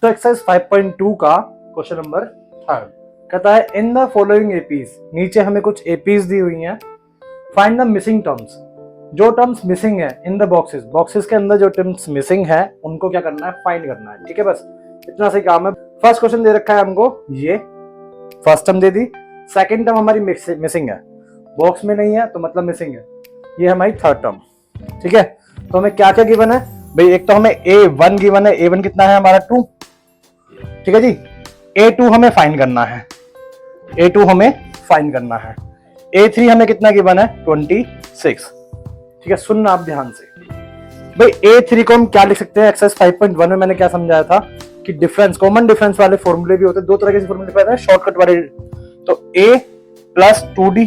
तो एक्सरसाइज 5.2 का question number 3 कहता है इन द फॉलोइंग एपीज, नीचे हमें कुछ एपीज दी हुई हैं, फाइंड द मिसिंग टर्म्स, जो टर्म्स मिसिंग है इन द बॉक्सेस, बॉक्सेस के अंदर जो टर्म्स मिसिंग है उनको क्या करना है, फाइंड करना है। ठीक है, बस इतना सा काम है। फर्स्ट क्वेश्चन दे रखा है हमको, ये फर्स्ट टर्म दे दी, सेकंड टर्म हमारी मिसिंग है, बॉक्स में नहीं है तो मतलब मिसिंग है, ये हमारी थर्ड टर्म। ठीक है, तो हमें क्या क्या गिवन है भाई, एक तो हमें A1 गिवन है, A1 कितना है हमारा 2। ठीक है जी, A2 हमें फाइंड करना है, A2 हमें फाइंड करना है, A3 हमें कितना गिवन है 26। ठीक है, सुनना आप ध्यान से भाई, A3 को हम क्या लिख सकते हैं, एक्सरसाइज 5.1 में मैंने क्या समझाया था कि डिफरेंस, कॉमन डिफरेंस वाले फॉर्मूले भी होते हैं, दो तरह के फॉर्मूले पाते हैं, शॉर्टकट वाले। तो A प्लस 2D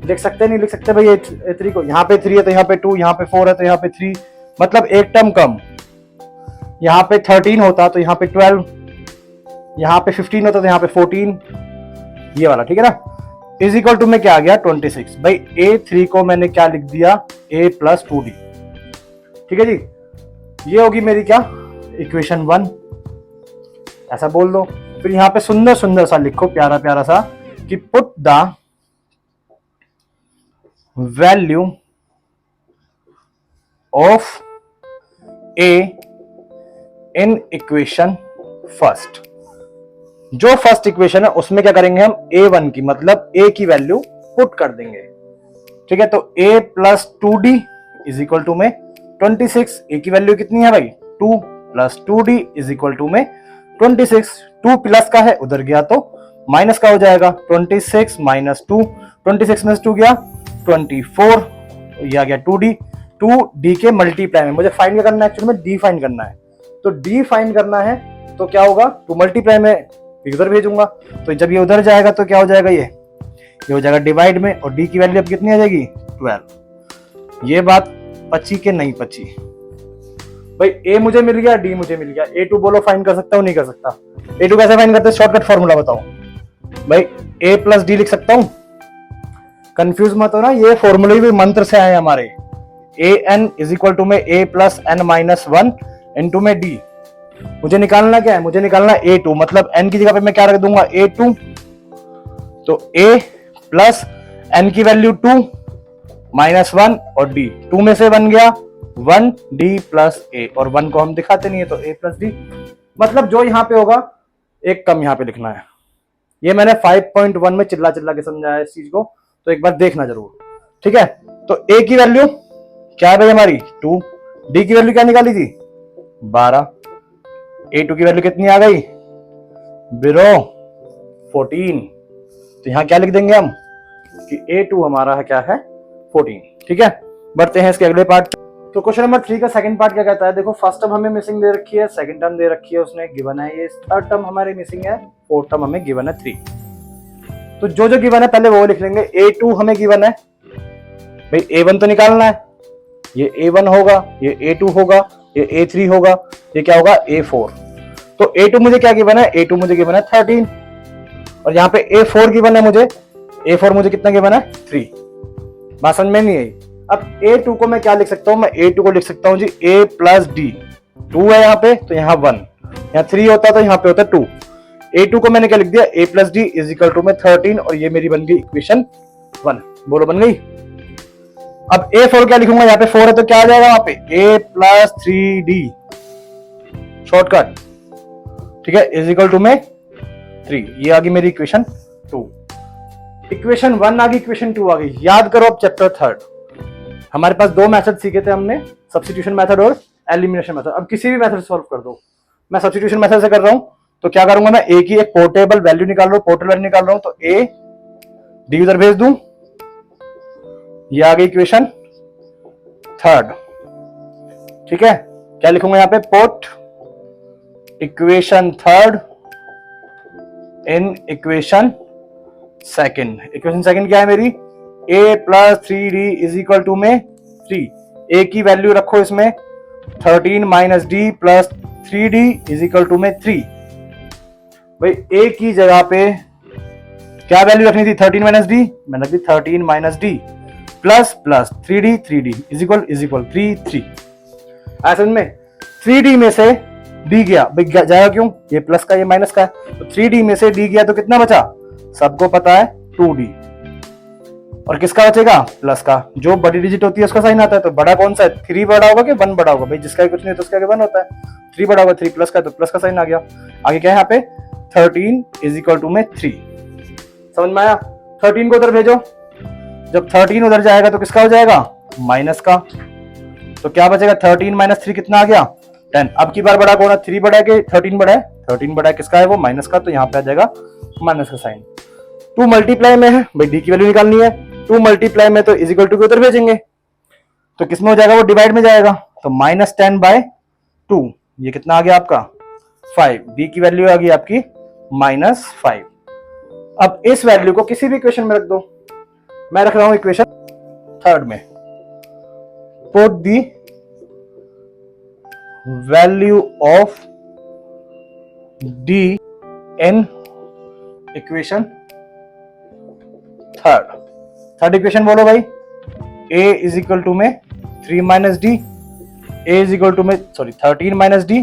लिख सकते हैं, नहीं लिख सकते भाई A3 को, यहाँ पे 3 है तो यहाँ पे 2, यहाँ पे 4 है तो यहाँ पे 3, मतलब एक टर्म कम, यहाँ पे 13 होता तो यहाँ पे 12, यहाँ पे 15 होता तो यहाँ पे 14, ये वाला। ठीक है ना, इज इक्वल टू में क्या आ गया 26। भाई A3 को मैंने क्या लिख दिया, A प्लस 2D। ठीक है जी, ये होगी मेरी क्या इक्वेशन 1, ऐसा बोल दो। फिर यहाँ पे सुंदर सुंदर सा लिखो, प्यारा प्यारा सा, कि put the value of A in equation first. जो फर्स्ट इक्वेशन है उसमें क्या करेंगे हम, A1 की मतलब A की वैल्यू पुट कर देंगे। ठीक है, तो A plus 2D is equal to में 26, A की वैल्यू कितनी है भाई 2 plus 2D is equal to में 26, 2 प्लस का है उधर गया तो माइनस का हो जाएगा, 26 माइनस 2, 26 में 2 गया 24, ये आ गया 2D। 2D के मल्टीप्लाई में मुझे फाइंड करना है, एक्चुअली में D फाइंड करना है, तो D फाइंड करना है तो क्या होगा, 2 मल्टीप्लाई में इधर भेजूंगा, तो जब ये उधर जाएगा तो क्या हो जाएगा, ये हो जाएगा डिवाइड में, और D की वैल्यू अब कितनी आ जाएगी 12। ये बात पची के नहीं पची भाई, A मुझे मिल गया, D मुझे मिल गया, A2 बोलो फाइंड कर सकता हूँ, नहीं कर सकता। A2 कैसे फाइंड करते हैं, शॉर्टकट फॉर्मूला बताओ भाई, A प्लस D लिख सकता हूँ, कंफ्यूज मत हो ना, ये फॉर्मूले भी मंत्र से आए हमारे। an इज इक्वल टू में A plus n minus 1 into में D। मुझे निकालना क्या है, मुझे निकालना A2, मतलब n की जगह पे मैं क्या रख दूंगा A2, तो A प्लस n की वैल्यू 2 माइनस 1 और D, 2 में से बन गया 1 D प्लस A, और 1 को हम दिखाते नहीं है तो A प्लस D, मतलब जो यहाँ पे होगा एक कम यहाँ पे लिखना है। ये मैंने 5.1 में चिल्ला चिल्ला के समझाया इस चीज को, तो एक बार देखना जरूर। ठीक है, तो A की वैल्यू क्या है भाई हमारी 2, D की वैल्यू क्या निकाली थी 12, A2 की वैल्यू कितनी आ गई ब्रो 14, तो यहां क्या लिख देंगे हम कि A2 हमारा है क्या है 14। ठीक है, बढ़ते हैं इसके अगले पार्ट। तो क्वेश्चन नंबर 3 का सेकंड पार्ट क्या कहता है, देखो फर्स्ट टर्म हमें मिसिंग दे रखी है, सेकंड टर्म दे रखी है उसने गिवन है, ये थर्ड टर्म हमारे मिसिंग है, फोर्थ टर्म हमें गिवन है 3। तो जो जो गिवन है पहले वो लिख लेंगे। A2 हमें गिवन है भाई, A1 तो निकालना है, ये A1 होगा, ये A2 होगा, ये A3 होगा, ये क्या होगा A4। तो A2 मुझे क्या गिवन है, A2 मुझे गिवन है 13, और यहाँ पे A4 गिवन है मुझे, A4 मुझे कितना गिवन है 3। बात समझ में नहीं आई। अब A2 को मैं क्या लिख सकता हूँ, मैं A2 को लिख सकता हूँ जी A प्लस D, 2 है यहाँ पे तो यहाँ 1, यहाँ 3 होता तो यहाँ पे होता 2। A2 को मैंने क्या लिख दिया A plus D is equal to में 13, और ये मेरी बन गई इक्वेशन 1, बोलो बन गई। अब A4 क्या लिखूंगा, यहाँ पे 4 है तो क्या आ जाएगा वहां पे A प्लस 3D, शॉर्टकट। ठीक है, इज इक्वल टू में 3, ये आ गई मेरी इक्वेशन 2। इक्वेशन 1 आ गई, इक्वेशन 2 आ गई। याद करो अब चैप्टर 3, हमारे पास 2 मेथड सीखे थे हमने, सब्स्टिट्यूशन मेथड और एलिमिनेशन मेथड। अब किसी भी मेथड से सॉल्व कर दो, मैं सब्स्टिट्यूशन मेथड से कर रहा हूं तो क्या करूंगा, मैं A की एक पोर्टेबल वैल्यू निकाल रहा हूं, पोर्टेबल वैल्यू निकाल रहा हूं, तो A D उधर भेज दूं, ये आ गई इक्वेशन 3। ठीक है, क्या लिखूंगा यहाँ पे, put equation 3 in equation 2। Equation 2 क्या है मेरी, A plus 3D is equal to में 3। A की वैल्यू रखो इसमें 13 minus D plus 3D is equal to में 3। भाई A की जगह पे क्या वैल्यू रखनी थी 13 माइनस D, मैंने रख दी 13 minus D plus plus 3D is equal 3 3। ऐसे में 3D में से डी गया भाई, जाएगा क्यों, ये प्लस का ये माइनस का है, तो 3D में से डी गया तो कितना बचा, सबको पता है 2D, और किसका बचेगा, प्लस का। जो बड़ी डिजिट होती है उसका साइन आता है, तो बड़ा कौन सा है, 3 बड़ा होगा कि 1 बड़ा होगा, भाई जिसका कुछ नहीं तो उसका 1 होता है, 3 बड़ा होगा, 3 प्लस का, तो प्लस का साइन आ गया। आगे क्या है यहाँ पे 13 इज इक्वल टू में 3, समझ में आया। 13 को उधर भेजो, जब 13 उधर जाएगा तो किसका हो जाएगा, माइनस का, तो क्या बचेगा 13 माइनस 3 कितना आ गया 10। अब की बार बड़ा कौन है, 3 बड़ा है कि 13 बड़ा है, 13 बड़ा है, किसका है वो, माइनस का, तो यहाँ पे आ जाएगा माइनस का साइन। 2 मल्टीप्लाई में है भाई, डी की वैल्यू निकालनी है, 2 मल्टीप्लाई में तो इज इक्वल टू के उधर भेजेंगे, तो किसमें हो जाएगा, वो डिवाइड में जाएगा, तो -10/2, ये कितना आ गया आपका 5, डी की वैल्यू आ गई आपकी -5। अब इस वैल्यू को किसी भी इक्वेशन में रख दो, मैं रख रहा हूं इक्वेशन 3 में, put the value of D in equation 3rd equation बोलो भाई, a इज इक्वल टू में 3 minus D, a is equal to में 13 माइनस डी,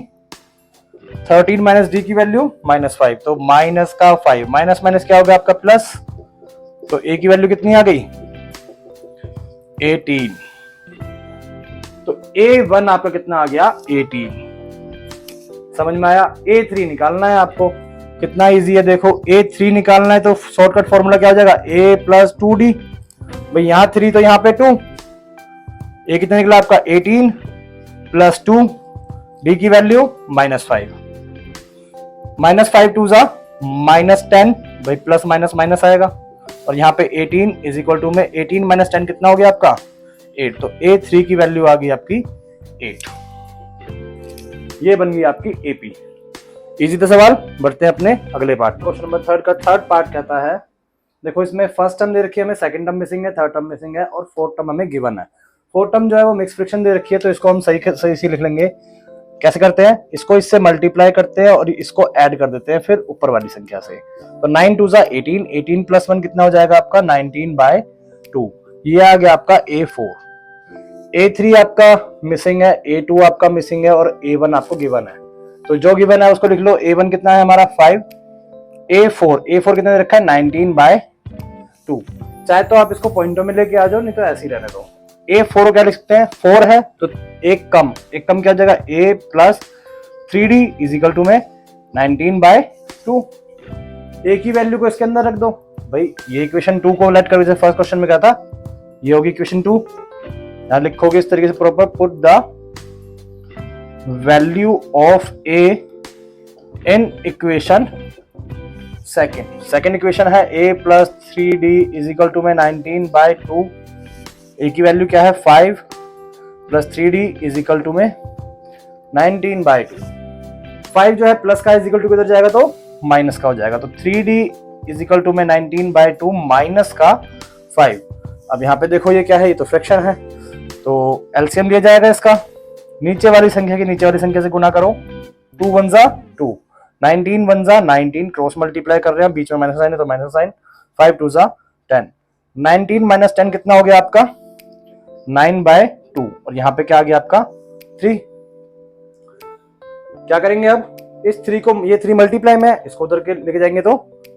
13 माइनस डी की वैल्यू -5, तो माइनस का 5, माइनस माइनस क्या हो गया आपका प्लस, तो a की वैल्यू कितनी आ गई 18, तो a1 आपका कितना आ गया 18, समझ में आया। a3 निकालना है आपको, कितना इजी है देखो, a3 निकालना है तो शॉर्टकट फॉर्मूला क्या हो जाएगा, a प्लस 2d, भाई यहाँ 3 तो यहाँ पे 2, a कितना निकला आपका 18 प्लस 2, d की वैल्यू -5, -5 2 जा -10, भाई प्लस माइनस माइनस आएगा, और यहाँ पे 18 इज इक्वल टू में 18 माइनस 10 कितना हो गया आपका 8, तो a3 की वैल्यू आ गई आपकी 8, ये बन गई आपकी AP। इजी था सवाल, बढ़ते हैं अपने अगले पार्ट। क्वेश्चन नंबर 3 का 3rd पार्ट कहता है, देखो इसमें फर्स्ट टर्म दे रखी है हमें, सेकंड टर्म मिसिंग है, 3rd टर्म मिसिंग है, और 4th टर्म हमें गिवन है। 4th टर्म जो है वो मिक्स फ्रैक्शन दे रखी है, तो इसको हम सही से लिख लेंगे। कैसे करते हैं, इसको इससे मल्टीप्लाई करते हैं और इसको ऐड कर देते हैं फिर ऊपर वाली संख्या से, तो 9 2 जा 18, 18 प्लस 1 कितना हो जाएगा आपका 19/2, ये आ गया आपका A4। A3 आपका मिसिंग है, A2 आपका मिसिंग है, और A1 आपको गिवन है, तो जो गिवन है उसको लिख लो। A1 कितना है हमारा 5, A4 कितना रखा है 19/2, चाहे तो आप इसको पॉइंटों में लेके आ जाओ, नहीं तो ऐसे ही रहने दो। A4 को क्या लिख सकते हैं, 4 है तो एक कम क्या हो जाएगा, A plus 3D is equal to में 19/2, A की वैल्यू को इसके अंदर रख दो भाई, ये इक्वेशन 2 को लेट कर, जैसे फर्स्ट क्वेश्चन में कहा था, ये होगी इक्वेशन 2, यहां लिखोगे इस तरीके से proper, put the value of A in equation second equation है A plus 3D is equal to में 19/2, A की वैल्यू क्या है 5 plus 3D is equal to में 19/2, 5 जो है प्लस का इज इक्वल टू किधर जाएगा तो माइनस का हो जाएगा, तो 3D इज इक्वल टू में 19/2 माइनस का 5। अब यहाँ पे देखो ये क्या है, ये तो फ्रैक्शन है, तो एलसीएम लिया जाएगा इसका, नीचे वाली संख्या की नीचे वाली संख्या से गुना करो, 2 1 जा 2, 19 1 जा 19, क्रॉस मल्टीप्लाई कर रहे हैं, बीच में माइनस साइन है तो माइनस साइन, 5 2 जा 10, 19 माइनस 10 कितना हो गया आपका 9/2, और यहाँ पे क्या आ गया आपका 3। क्या करेंगे अब, इस 3 को, ये 3 मल्टीप्लाई में है, इसको उधर के लेके जाएंगे तो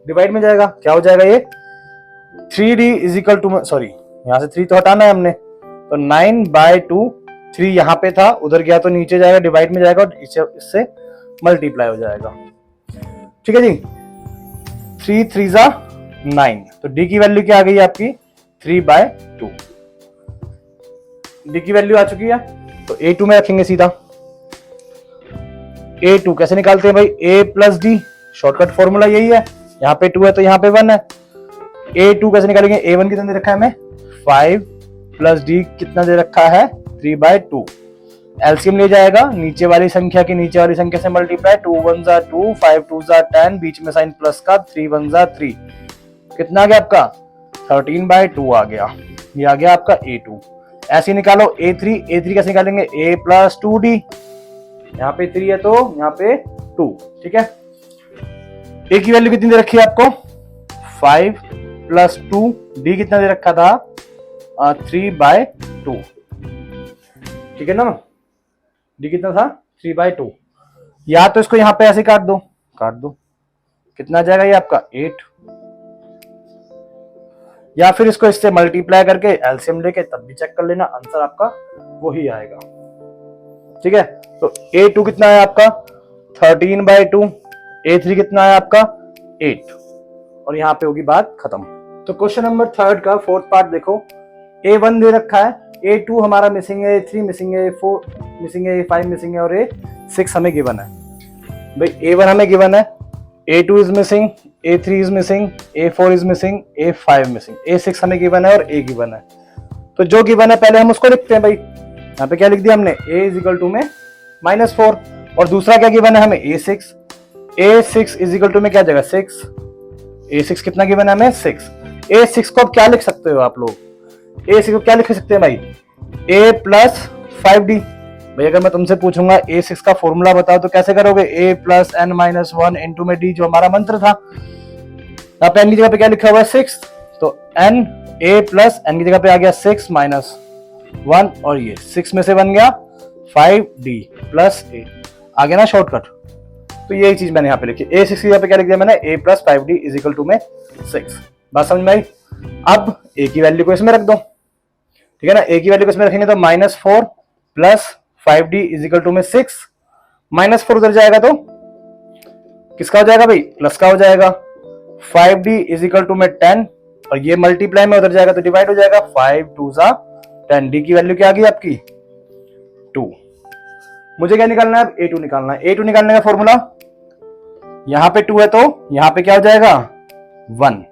डिवाइड में जाएगा, क्या हो जाएगा ये 3D is equal to, sorry यहाँ से 3 तो हटाना है हमने, तो 9/2, 3 यहाँ पे था उधर गया तो नीचे जाएगा, डिवाइड में जाएगा, और इससे मल्टीप्लाई हो जाएगा, ठीक है जी। 3 3 जा 9, तो डी की वैल्यू क्या आ गई आपकी 3/2, डी की वैल्यू आ चुकी है, तो A2 में रखेंगे सीधा। A2 कैसे निकालते हैं भाई, A plus D, shortcut formula यही है, यहाँ पे 2 है तो यहाँ पे 1 है। A2 कैसे निकालेंगे, A1 कितना दे रखा है हमें 5 प्लस डी कितना दे रखा है 3/2, एलसीएम ले जाएगा, नीचे वाली संख्या की नीचे वाली संख्या से मल्टीप्लाई, 2 1 जा 2, 5 2 जा 10, बीच में साइन प्लस का, 3 1 जा 3, कितना आ गया आपका 13/2 आ गया, ये आ गया आपका A2। ऐसे निकालो A3 कैसे निकालेंगे, A प्लस 2D, यहाँ पे 3 है तो यहाँ पे 2, ठीक है। A की वैल्यू कितनी दे रखी है आपको 5 प्लस 2, D कितना दे रखा था 3/2, ठीक है ना, D कितना था 3/2। या तो इसको यहां पे ऐसे काट दो, कितना आ जाएगा ये आपका 8, या फिर इसको इससे मल्टीप्लाई करके एलसीएम लेके तब भी चेक कर लेना, आंसर आपका वही आएगा। ठीक है, तो A2 कितना है आपका 13/2, A3 कितना है आपका 8, और यहां पे होगी बात खत्म। तो क्वेश्चन नंबर 3 का 4th पार्ट देखो, A1 दे रखा है, A2 हमारा मिसिंग है, A3 मिसिंग है, A4 मिसिंग है, A5 मिसिंग है और A6 हमें गिवन है। भाई A1 हमें गिवन है, A2 is missing, A3 is missing, A4 is missing, A5 missing, A6 हमें गिवन है और A गिवन है। तो जो गिवन है पहले हम उसको लिखते हैं। भाई यहाँ पे क्या लिख दिया हमने, A इज इक्वल टू में -4, और दूसरा क्या गिवन है हमें A6, A6 is equal to में क्या जाएगा 6, A6 कितना गिवन है हमें 6। A6 को अब क्या लिख सकते हो आप लोग, A6 को क्या लिख सकते हैं भाई, A प्लस 5D। भाई अगर मैं तुमसे पूछूंगा A6 का फॉर्मूला बताओ तो कैसे करोगे, A प्लस n-1 इंटू में D, जो हमारा मंत्र था। यहाँ पे n की जगह पे क्या लिखा हुआ है 6, तो n A प्लस n की जगह पे आ गया 6 - 1, और ये 6 में से बन गया 5D प्लस A, आ गया ना शॉर्टकट। तो यही चीज मैंने यहाँ पे लिखी, A6 की जगह पे क्या लिख दिया मैंने, A plus 5D is equal to में 6। बात समझ में आई। अब A की वैल्यू को इसमें रख दो, ठीक है ना, A की वैल्यू को इसमें रखेंगे तो -4 plus 5D is equal to में 6, -4 उधर जाएगा तो किसका हो जाएगा भाई, प्लस का हो जाएगा। 5D इज इक्वल टू में 10, और ये मल्टीप्लाई में उधर जाएगा तो डिवाइड हो जाएगा, 5 2 10। D की वैल्यू क्या आ गई आपकी 2। मुझे क्या निकालना है अब, A2 निकालना है। A2 निकालने का फॉर्मूला, यहां पे 2 है तो यहां पे क्या हो जाएगा 1।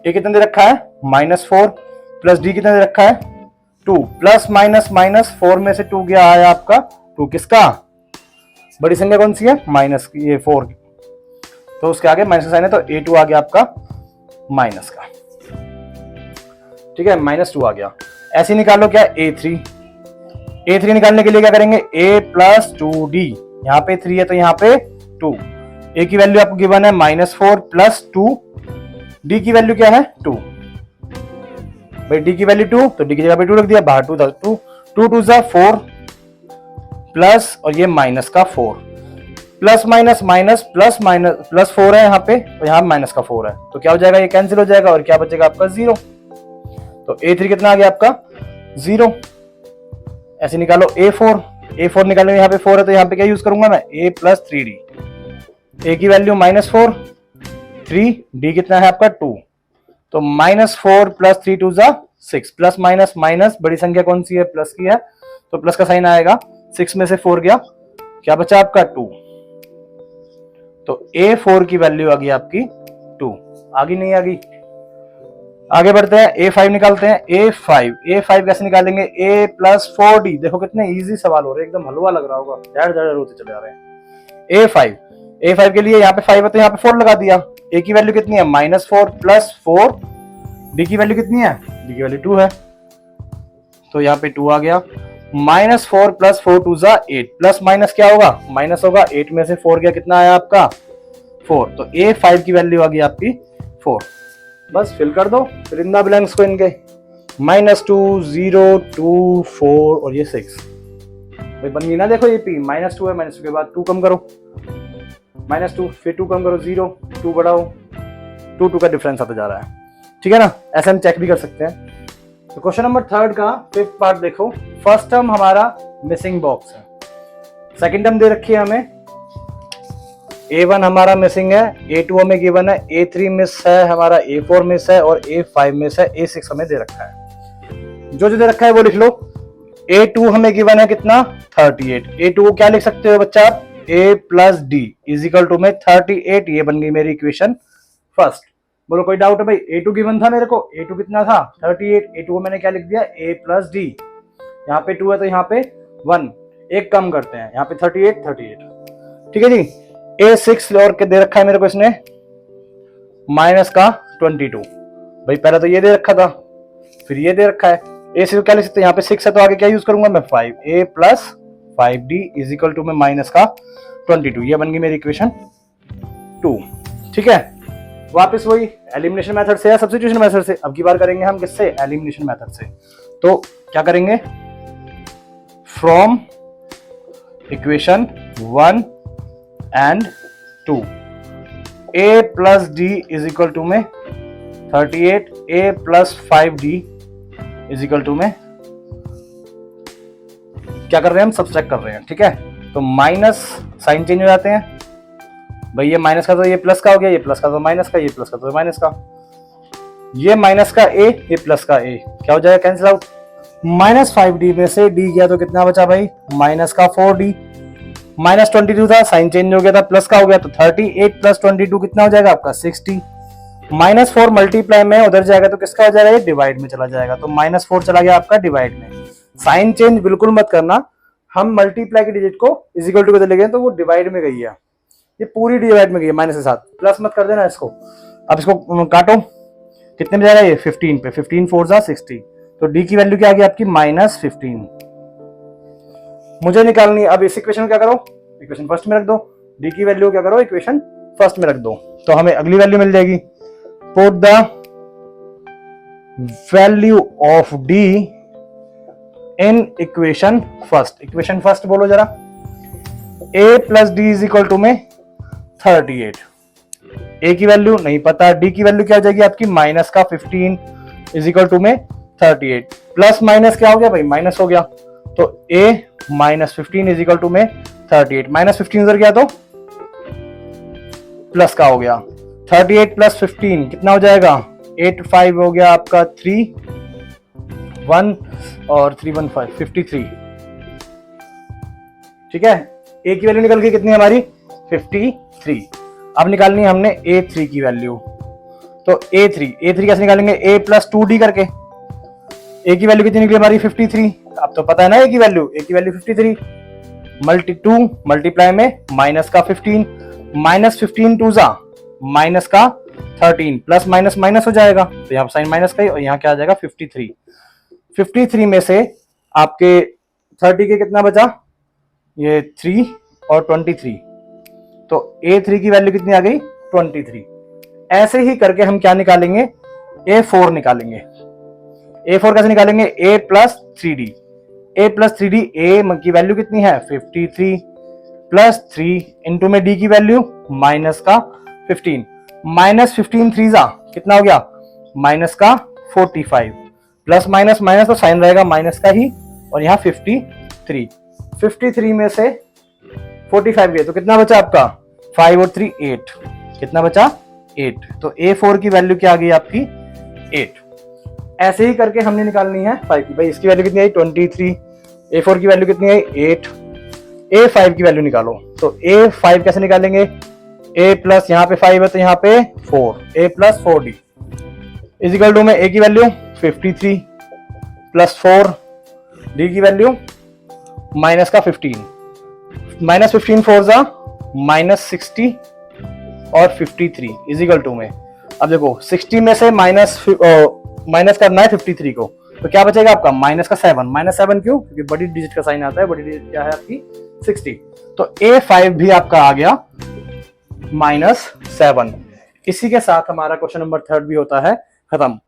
A कितना दे रखा है -4, प्लस D कितना दे रखा है 2, प्लस माइनस माइनस 4 में से 2 गया है आपका 2, किसका, बड़ी संख्या कौन सी है माइनस की, ये 4 की, तो उसके आगे माइनस का साइन है तो A2 आ गया आपका माइनस का। ठीक है, -2 आ गया। ऐसे निकालो क्या A3 निकालने के लिए क्या करेंगे, A प्लस 2D, यहाँ पे 3 है तो यहाँ पे 2, A की वैल्यू आपको गिवन है -4 प्लस 2, D की वैल्यू क्या है 2, भाई D की वैल्यू 2, तो D की जगह पे 2 रख दिया, बाहर 2 था, 2 2 जा 4 प्लस, और ये माइनस का 4, plus minus minus plus minus plus 4 है यहाँ पे, और यहाँ माइनस का 4 है, तो क्या हो जाएगा, ये कैंसिल हो जाएगा और क्या बचेगा आपका 0। तो A3 कितना आ गया आपका 0। ऐसे निकालो A4 निकालो, यहाँ पे 4 है तो यहाँ पे क्या यूज करूंगा मैं, A प्लस 3D, A की वैल्यू -4, 3D कितना है आपका 2, तो -4 प्लस 3 2 6, प्लस माइनस माइनस बड़ी संख्या कौन सी है, प्लस की है, तो प्लस का साइन आएगा, 6 में से 4 गया, क्या बचा आपका 2, तो A4 की वैल्यू आ गई आपकी 2। आगे नहीं आ गई, आगे बढ़ते हैं, A5 निकालते हैं। A5 कैसे निकालेंगे, A प्लस 4D, देखो कितने इजी सवाल हो रहे हैं, एकदम हलवा लग रहा होगा, डर होते चले जा रहे हैं। A5 के लिए यहाँ पे 5 है तो यहाँ पे 4 लगा दिया। A की वैल्यू कितनी है -4 प्लस 4, D की वैल्यू कितनी है, D की वैल्यू 2 है, तो यहाँ पे 2 आ गया, -4 प्लस 4 2 8, प्लस माइनस क्या होगा, माइनस होगा, 8 में से 4 गया, कितना आया आपका 4, तो A5 की वैल्यू आ गई आपकी 4। बस फिल कर दो फिर इन द ब्लैंक्स को इनके, -2 0 2 4 और ये 6, भाई बन गई ना, देखो ये P -2 है, -2 के बाद 2 कम करो, -2 फिर 2 कम करो, 0 2 बढ़ाओ, 2 का डिफरेंस आता जा रहा है। ठीक है ना, ऐसे हम चेक भी कर सकते हैं। तो क्वेश्चन नंबर 3 का 5th पार्ट देखो, फर्स्ट टर्म हमारा मिसिंग बॉक्स है, सेकंड टर्म दे रखी है हमें, A1 हमारा मिसिंग है, A2 हमें गिवन है, A3 मिस है हमारा, A4 मिस है और A5 मिस है, A6 हमें दे रखा है। जो दे रखा है वो लिख लो। A2 हमें गिवन है कितना 38, A2 को क्या लिख सकते हो बच्चा आप, A plus D is equal to में 38, ये बन गई मेरी इक्वेशन फर्स्ट। बोलो कोई डाउट है भाई, A2 गिवन था मेरे को, A2 कितना था 38, A2 को मैंने क्या लिख दिया A प्लस D, यहाँ पे 2 है तो यहाँ पे 1, एक कम करते हैं, यहाँ पे 38। ठीक है जी, A6 और के दे रखा है मेरे को इसने माइनस का 22, भाई पहले तो ये दे रखा था फिर ये दे रखा है, A6 क्या लिख सकते हैं, यहाँ पे 6 है तो आगे क्या यूज करूंगा मैं 5, A plus 5D is equal to में माइनस का 22, ये बन गई मेरी इक्वेशन 2। ठीक है, वापस वही एलिमिनेशन मेथड से या सब्स्टिट्यूशन मेथड से, अब की बार करेंगे हम किससे, एलिमिनेशन मेथड से। तो क्या करेंगे, from equation 1 and 2। a plus D is equal to में 38, a plus 5d is equal to में क्या कर रहे हैं हम, सब्सट्रैक्ट कर रहे हैं, ठीक है। तो माइनस साइन चेंज हो जाते हैं भाई, ये माइनस का तो ये प्लस का हो गया, ये प्लस का तो माइनस का, ये प्लस का तो माइनस का, ये माइनस का a, ये प्लस का a, क्या हो जाएगा, कैंसिल आउट। -5d में से d गया तो कितना बचा भाई, माइनस का 4d, -22 था, साइन चेंज हो गया था, प्लस का हो गया तो 38 प्लस 22 कितना हो जाएगा आपका 60। -4 मल्टीप्लाई में उधर जाएगा तो किसका हो जाएगा, ये डिवाइड में चला जाएगा, तो -4 चला गया आपका डिवाइड में। साइन चेंज बिल्कुल मत करना, हम मल्टीप्लाई की डिजिट को इज इक्वल टू के ले गए तो वो डिवाइड में गई है, ये पूरी डिवाइड में गई है माइनस के साथ, प्लस मत कर देना इसको। अब इसको काटो, कितने में जाएगा ये 15 पे, 15 4 जा 60, तो डी की वैल्यू क्या आ गई आपकी -15 मुझे निकालनी। अब इस इक्वेशन क्या करो, इक्वेशन फर्स्ट में रख दो, डी की वैल्यू क्या करो, इक्वेशन फर्स्ट में रख दो, तो हमें अगली वैल्यू मिल जाएगी। Put the value of D in equation first, equation first बोलो जरा, a plus D is equal to में 38, a की वैल्यू नहीं पता, d की वैल्यू क्या हो जाएगी आपकी माइनस का 15 इज इक्वल टू में 38, प्लस माइनस क्या हो गया भाई, माइनस हो गया, तो a -15 इज इक्वल टू में 38, -15 उधर गया तो प्लस का हो गया, 38 प्लस 15 कितना हो जाएगा, 8 5 हो गया आपका 3 1 और 3 1 5 53, ठीक है। a की वैल्यू निकल गई कितनी हमारी 53। अब निकालनी है हमने a3 की वैल्यू, तो a3 कैसे निकालेंगे, a प्लस 2d करके, a की वैल्यू कितनी निकली हमारी 53, अब तो पता है ना a की वैल्यू 53 मल्टीप्लाई में माइनस का 15, -15 2 जा माइनस का 13, प्लस माइनस माइनस हो जाएगा, तो यहाँ साइन माइनस का ही, और यहाँ क्या आ जाएगा 53 में से आपके 30 के कितना बचा, ये 3 और 23, तो a3 की वैल्यू कितनी आ गई 23। ऐसे ही करके हम क्या निकालेंगे, a4 निकालेंगे। a4 कैसे निकालेंगे, a प्लस 3d, a की वैल्यू कितनी है 53 प्लस 3 इंटू में d की वैल्यू माइनस का 15, -15 3 जा कितना हो गया, माइनस का 45, प्लस माइनस माइनस तो साइन रहेगा माइनस का ही, और यहाँ 53 में से 45 गए तो कितना बचा आपका 5 और 3 8, कितना बचा 8, तो a4 की वैल्यू क्या आ गई आपकी 8। ऐसे ही करके हमने निकालनी है 5 की, भाई इसकी वैल्यू कितनी आई 23, a4 की वैल्यू कितनी आई 8, a5 की वैल्यू निकालो, तो a5 कैसे निकालेंगे, a प्लस यहाँ पे 5 है तो यहाँ पे 4, a plus 4d is equal to में a की वैल्यू 53 प्लस 4, d की वैल्यू माइनस का 15, -15 4 जा -60 और 53 इज इक्वल टू में, अब देखो 60 में से माइनस करना है 53 को, तो क्या बचेगा आपका माइनस का 7, -7 क्यों, क्योंकि बड़ी डिजिट का साइन आता है, बड़ी डिजिट क्या है आपकी 60, तो a5 भी आपका आ गया -7। इसी के साथ हमारा क्वेश्चन नंबर 3 भी होता है खत्म।